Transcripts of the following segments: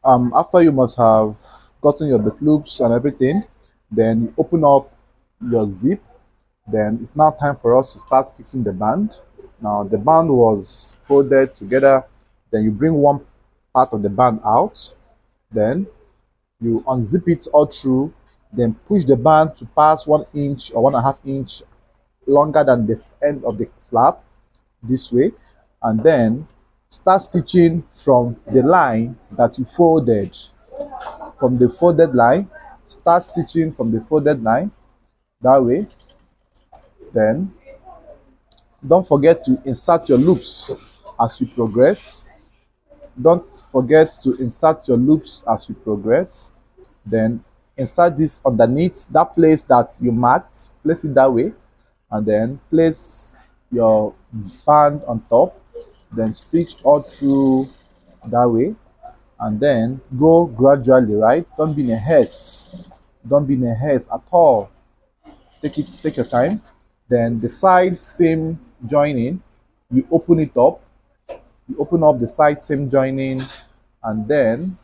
After you must have gotten your belt loops and everything, then you open up your zip. Then it's now time for us to start fixing the band. Now the band was folded together. Then you bring one part of the band out. Then you unzip it all through. Then push the band to pass 1 inch or 1.5 inch longer than the end of the flap this way, and then start stitching from the line that you folded. From the folded line, start stitching from the folded line that way. Then don't forget to insert your loops as you progress. Don't forget to insert your loops as you progress. Then insert this underneath that place that you marked, place it that way, and then place your band on top, then stitch all through that way, and then go gradually, right? Don't be in a haste. Don't be in a haste at all. Take your time. Then the side seam joining, you open it up. You open up the side seam joining, and then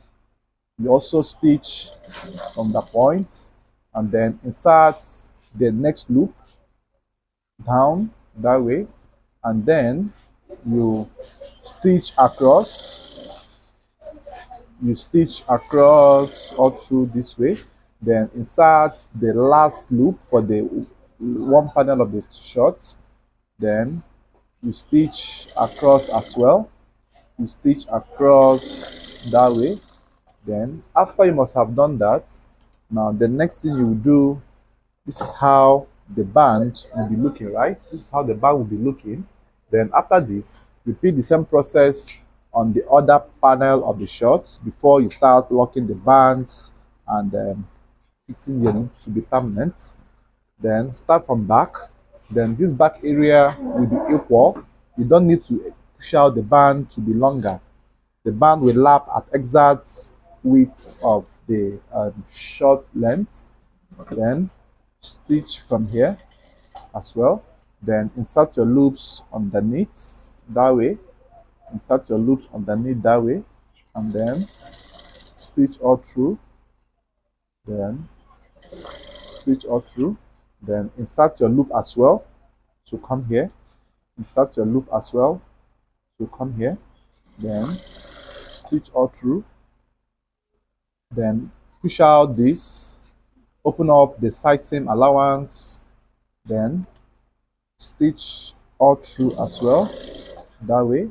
you also stitch from the point, and then insert the next loop down that way, and then you stitch across. You stitch across all through this way, then insert the last loop for the one panel of the short. Then you stitch across as well. You stitch across that way. Then after you must have done that, now the next thing you will do, this is how the band will be looking, right? This is how the band will be looking. Then after this, repeat the same process on the other panel of the shorts before you start locking the bands and fixing them to be permanent. Then start from back. Then this back area will be equal. You don't need to push out the band to be longer. The band will lap at exact width of the short length. Then stitch from here as well. Then insert your loops underneath that way. Insert your loops underneath that way, and then stitch all through. Then stitch all through. Then insert your loop as well to come here. Insert your loop as well to come here. Then stitch all through. Then push out this. Open up the side seam allowance. Then stitch all through as well that way.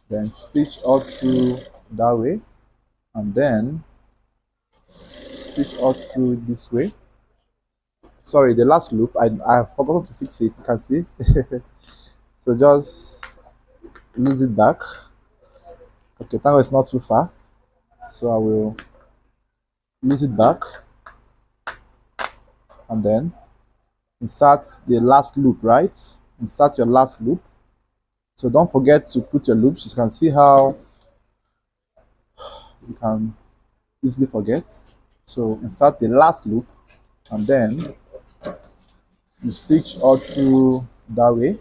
Then stitch all through that way, and then stitch all through this way. Sorry, the last loop, I forgot to fix it. You can see. So just lose it back. Okay, thank God it's not too far. So I will lose it back, and then insert the last loop, right? Insert your last loop. So don't forget to put your loops. You can see how you can easily forget. So insert the last loop, and then you stitch all through that way,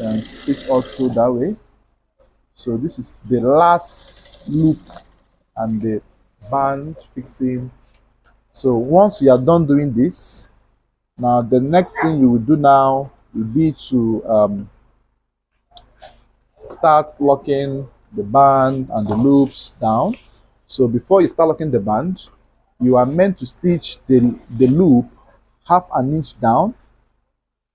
and stitch all through that way. So this is the last loop and the band fixing. So once you are done doing this, now the next thing you will do now will be to start locking the band and the loops down. So before you start locking the band, you are meant to stitch the loop 1/2 inch down.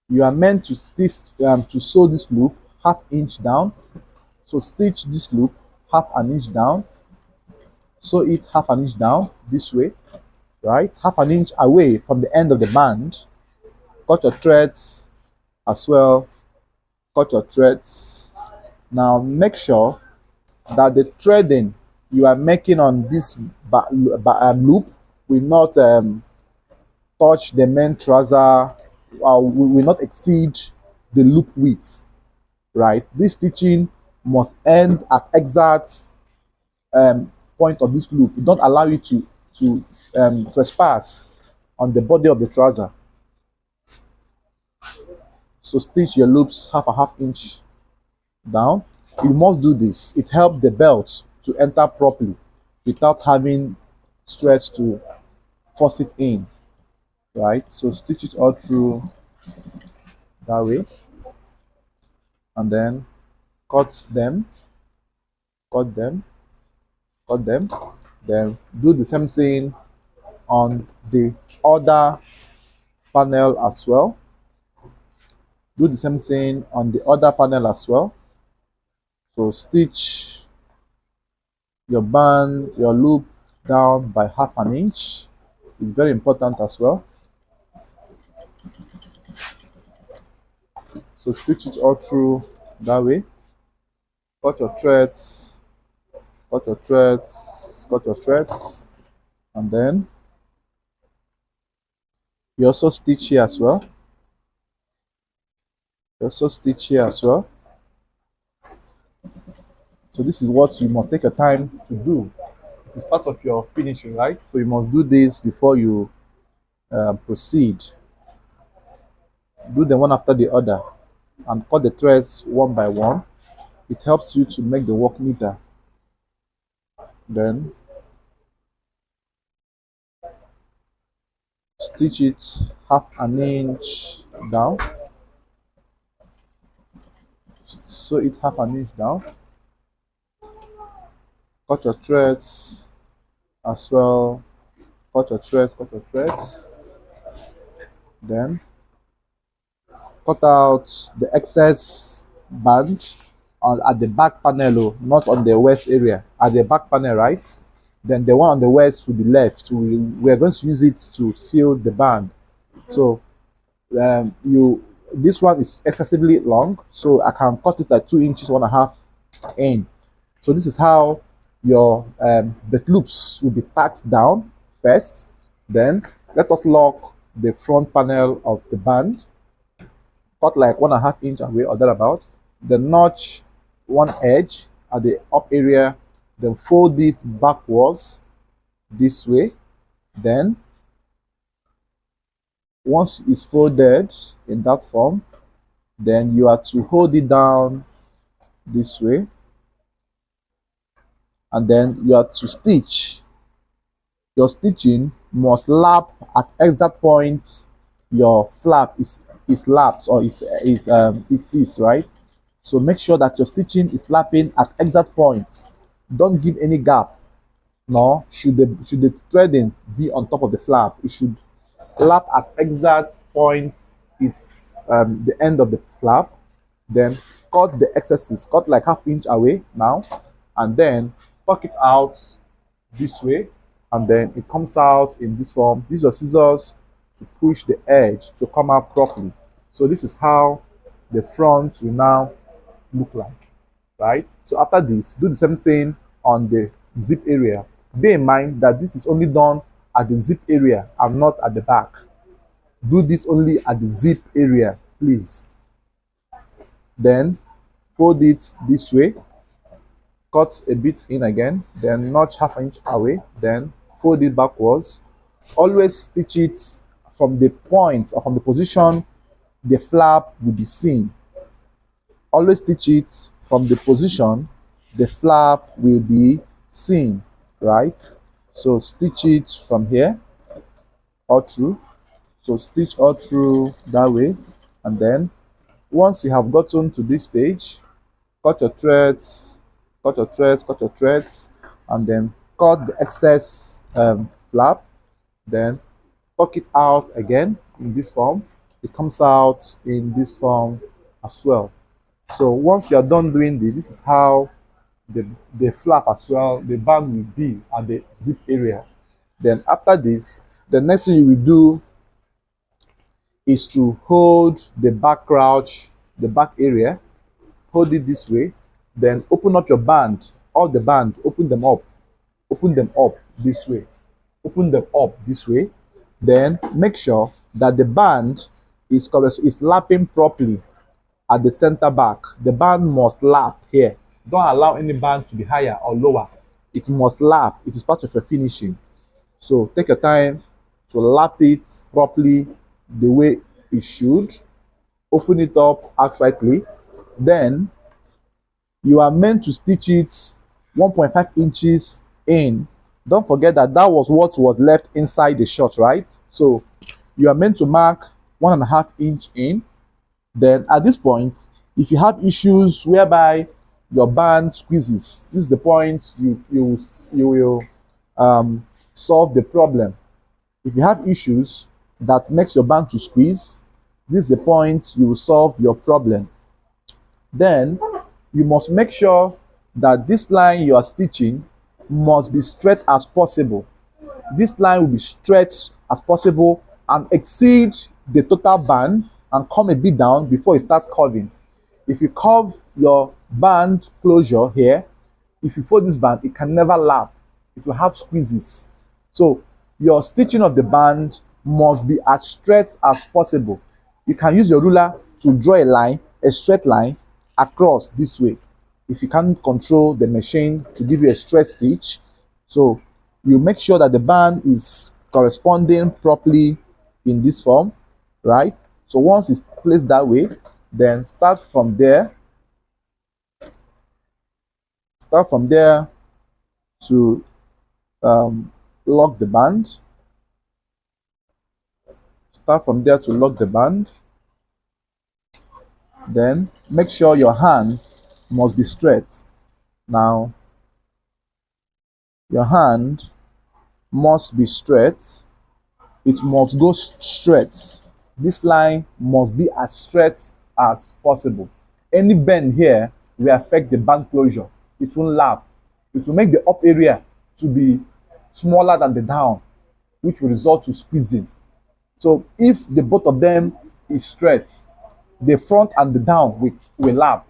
You are meant to stitch to sew this loop 1/2 inch down. So stitch this loop 1/2 inch down. Sew it 1/2 inch down this way, right? 1/2 inch away from the end of the band. Cut your threads as well. Cut your threads. Now make sure that the threading you are making on this loop will not touch the main trouser, will not exceed the loop width, right? This stitching must end at exact point of this loop. It don't allow you to trespass on the body of the trouser. So stitch your loops 1/2 inch down. You must do this. It helps the belt to enter properly without having stress to force it in, right? So stitch it all through that way, and then cut them, cut them, cut them. Then do the same thing on the other panel as well. Do the same thing on the other panel as well. So stitch your band, your loop down by half an inch. It's very important as well. So stitch it all through that way. Cut your threads, cut your threads, cut your threads, and then you also stitch here as well. You also stitch here as well. So this is what you must take your time to do. It's part of your finishing, right? So you must do this before you proceed. Do them one after the other and cut the threads one by one. It helps you to make the work neater. Then stitch it half an inch down. Sew it half an inch down. Cut your threads as well. Cut your threads, cut your threads. Then cut out the excess band at the back panel, not on the west area, at the back panel, right? Then the one on the west will be left. We're going to use it to seal the band. So this one is excessively long, so I can cut it at 2 inches, 1.5 in. So this is how your belt loops will be tacked down first. Then let us lock the front panel of the band, cut like 1.5 inch away or thereabout. Then notch one edge at the up area, then fold it backwards this way. Then once it's folded in that form, then you are to hold it down this way, and then you are to stitch. Your stitching must lap at exact point your flap is lapped, or is right. So make sure that your stitching is lapping at exact points. Don't give any gap, nor should the threading be on top of the flap. It should lap at exact points. It's the end of the flap. Then cut the excesses, cut like half inch away now, and then tuck it out this way, and then it comes out in this form. Use your scissors to push the edge to come out properly. So this is how the front will now look like, right? So after this, do the same thing on the zip area. Bear in mind that this is only done at the zip area and not at the back. Do this only at the zip area, please. Then fold it this way, cut a bit in again, then notch half inch away, then fold it backwards. Always stitch it from the point or from the position the flap will be seen. Always stitch it from the position the flap will be seen, right? So stitch it from here all through. So stitch all through that way, and then once you have gotten to this stage, cut your threads, cut your threads, cut your threads, and then cut the excess flap. Then tuck it out again in this form. It comes out in this form as well. So once you are done doing this is how the flap as well, the band will be at the zip area. Then after this, the next thing you will do is to hold the back crouch, the back area, hold it this way, then open up your band, all the band, open them up this way, open them up this way. Then make sure that the band is lapping properly at the center back. The band must lap here. Don't allow any band to be higher or lower. It must lap. It is part of your finishing. So take your time to lap it properly the way it should. Open it up outrightly. Then you are meant to stitch it 1.5 inches in. Don't forget that that was what was left inside the shot, right? So you are meant to mark 1.5 inch in. Then at this point, if you have issues whereby your band squeezes, this is the point you will solve the problem. If you have issues that makes your band to squeeze, this is the point you will solve your problem. Then you must make sure that this line you are stitching must be straight as possible. This line will be straight as possible and exceed the total band and come a bit down before you start curving. If you curve your band closure here, if you fold this band, it can never lap. It will have squeezes. So your stitching of the band must be as straight as possible. You can use your ruler to draw a line, a straight line across this way. If you can't control the machine to give you a straight stitch, so you make sure that the band is corresponding properly in this form, right? So once it's placed that way, then start from there to lock the band. Start from there to lock the band. Then make sure your hand must be straight. Now your hand must be straight. It must go straight. This line must be as straight as possible. Any bend here will affect the band closure. It won't lap. It will make the up area to be smaller than the down, which will result to squeezing. So if the both of them is straight, the front and the down will lap.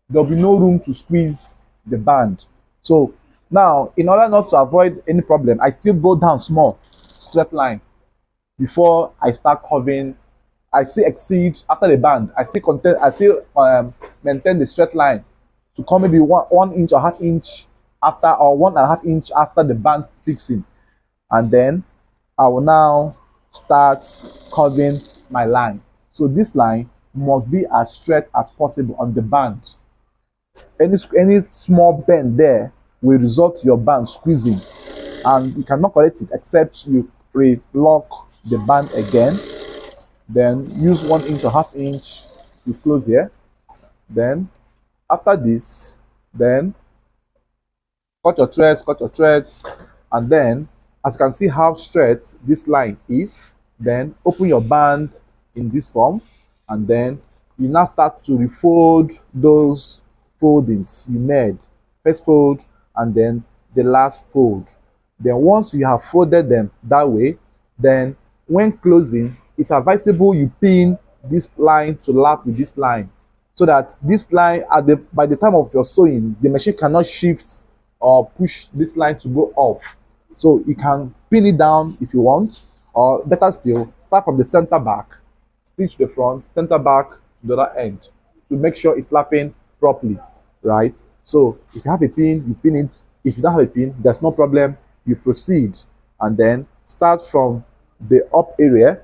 There will be no room to squeeze the band. So now, in order not to avoid any problem, I still go down small, straight line, before I start curving. I still exceed after the band. I still maintain the straight line to come maybe 1 inch or half inch after, or 1.5 inch after the band fixing, and then I will now start curving my line. So this line must be as straight as possible on the band. Any small bend there will result to your band squeezing, and you cannot correct it except you re-lock the band again. Then use 1 inch or half inch to close here. Then after this, then cut your threads, and then as you can see how straight this line is, then open your band in this form, and then you now start to refold those foldings you made. First fold and then the last fold. Then once you have folded them that way, then when closing, it's advisable you pin this line to lap with this line, so that this line by the time of your sewing, the machine cannot shift or push this line to go off. So you can pin it down if you want, or better still, start from the center back, stitch the front, center back to the other end to make sure it's lapping properly, right? So if you have a pin, you pin it. If you don't have a pin, there's no problem. You proceed and then start from the up area.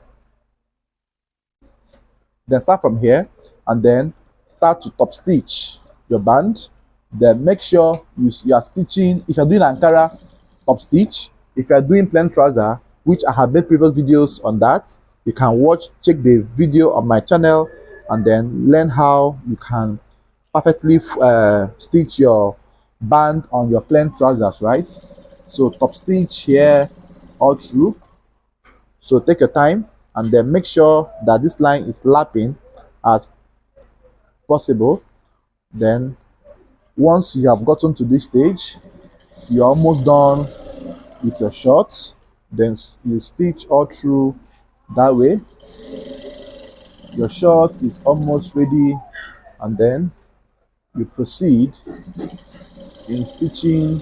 Then start from here and then start to top stitch your band. Then make sure you are stitching. If you're doing Ankara, top stitch. If you're doing plain trouser, which I have made previous videos on that, you can check the video on my channel and then learn how you can perfectly stitch your band on your plain trousers, right? So top stitch here all through. So take your time and then make sure that this line is lapping as possible. Then once you have gotten to this stage, you're almost done with your shorts. Then you stitch all through that way. Your short is almost ready, and then you proceed in stitching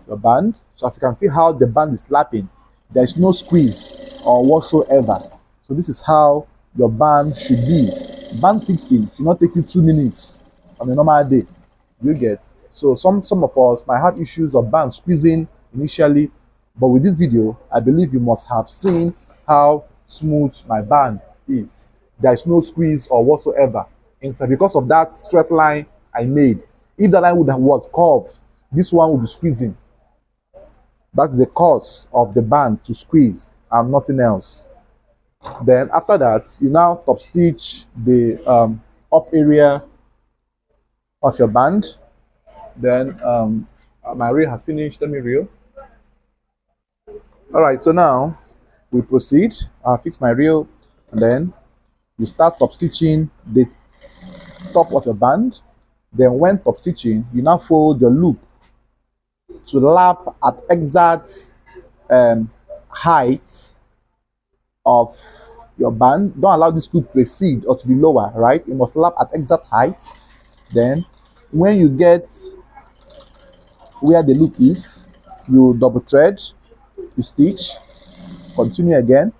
your band. So as you can see how the band is lapping, there is no squeeze or whatsoever. So this is how your band should be. Band fixing should not take you 2 minutes on a normal day. You get? So some of us might have issues of band squeezing initially, but with this video, I believe you must have seen how smooth my band is. There is no squeeze or whatsoever. Instead, because of that straight line I made. If the line was curved, This one will be squeezing. That's the cause of the band to squeeze and nothing else. Then after that, you now top stitch the up area of your band. Then my reel has finished. Let me reel. All right, so now we proceed. I'll fix my reel, and then you start top stitching the top of your band. Then when top stitching, you now fold your loop to lap at exact height of your band. Don't allow this loop to exceed or to be lower, right? It must lap at exact height. Then when you get where the loop is, you double thread, you stitch, continue again.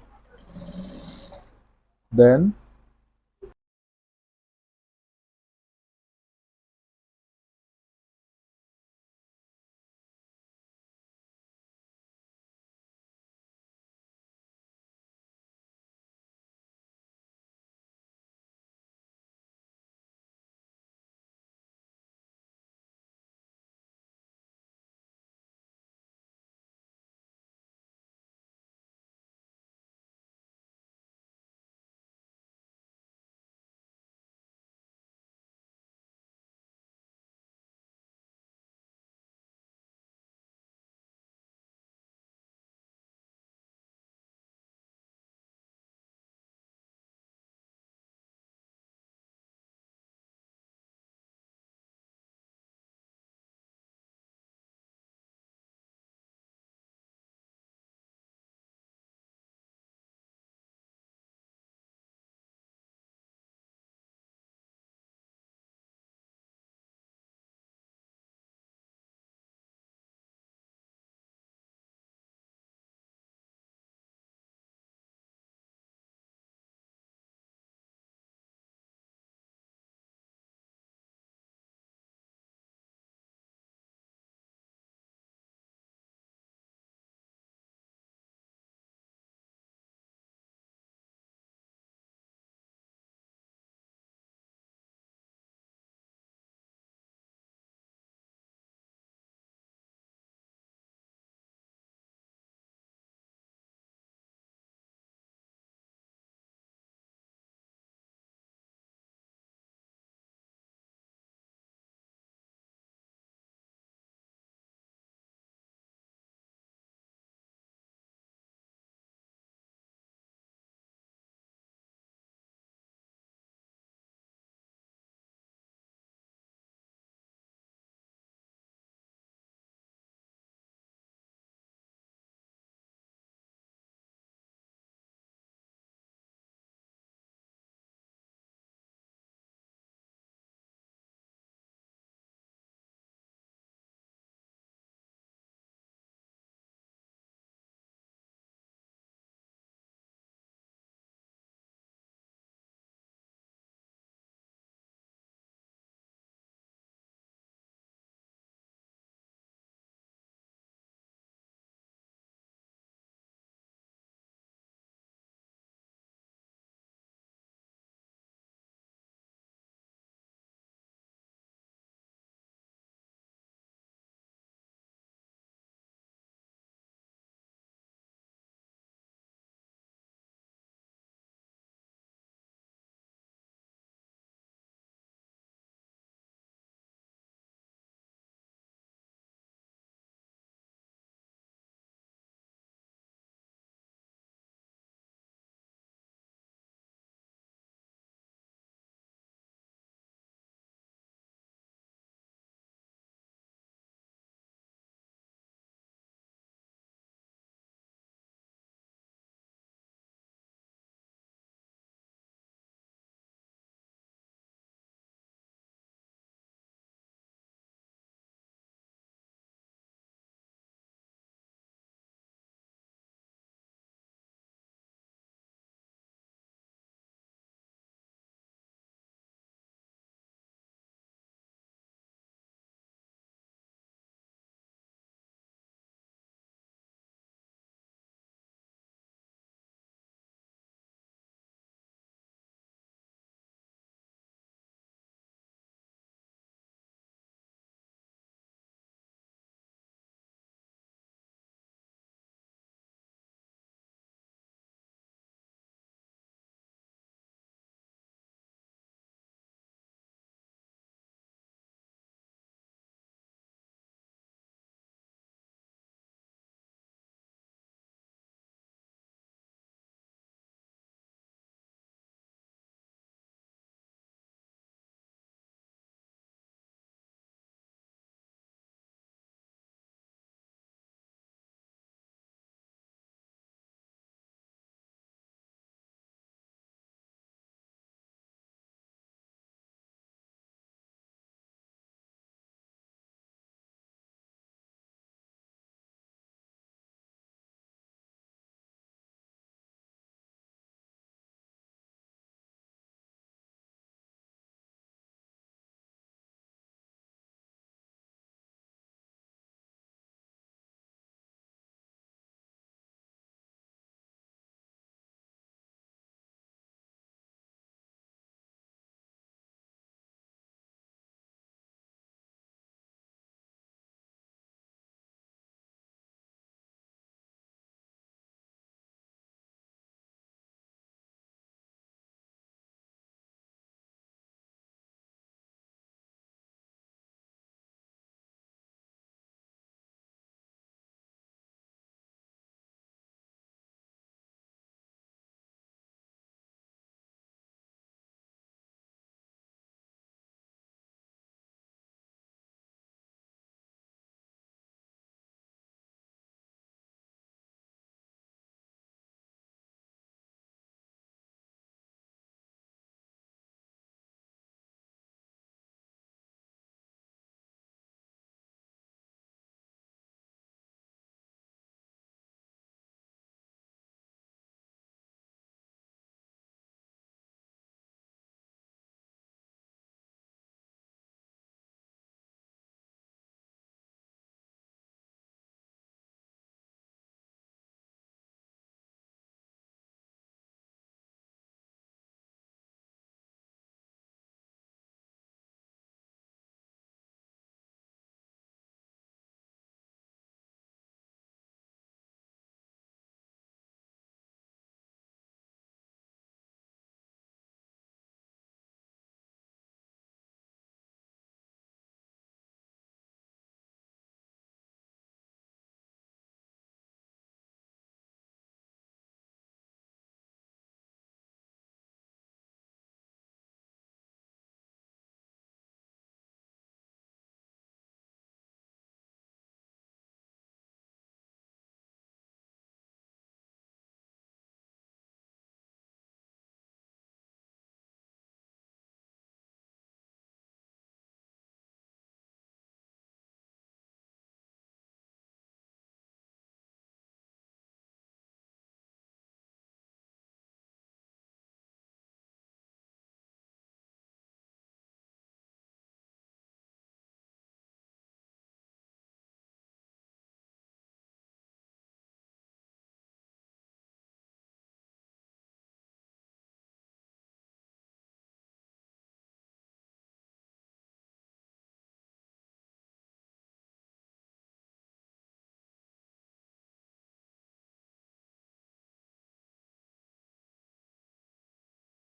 Then